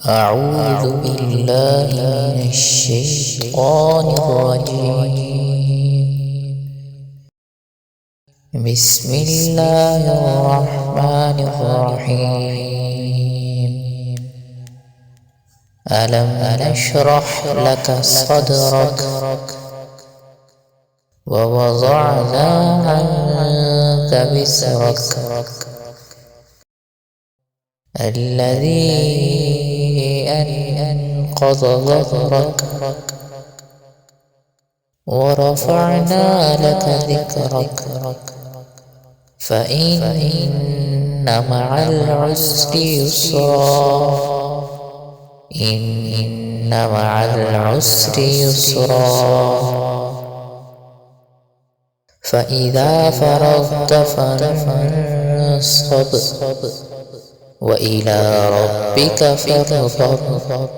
أعوذ بالله من الشيطان الرجيم. بسم الله الرحمن الرحيم. ألم نشرح لك صدرك ووضعنا عنك وزرك الذي أنقض ظهرك ورفعنا لك ذكرك فإن مع العسر يسرا إن مع العسر يسرا فإذا فرغت فانصب وإلى ربك فارغب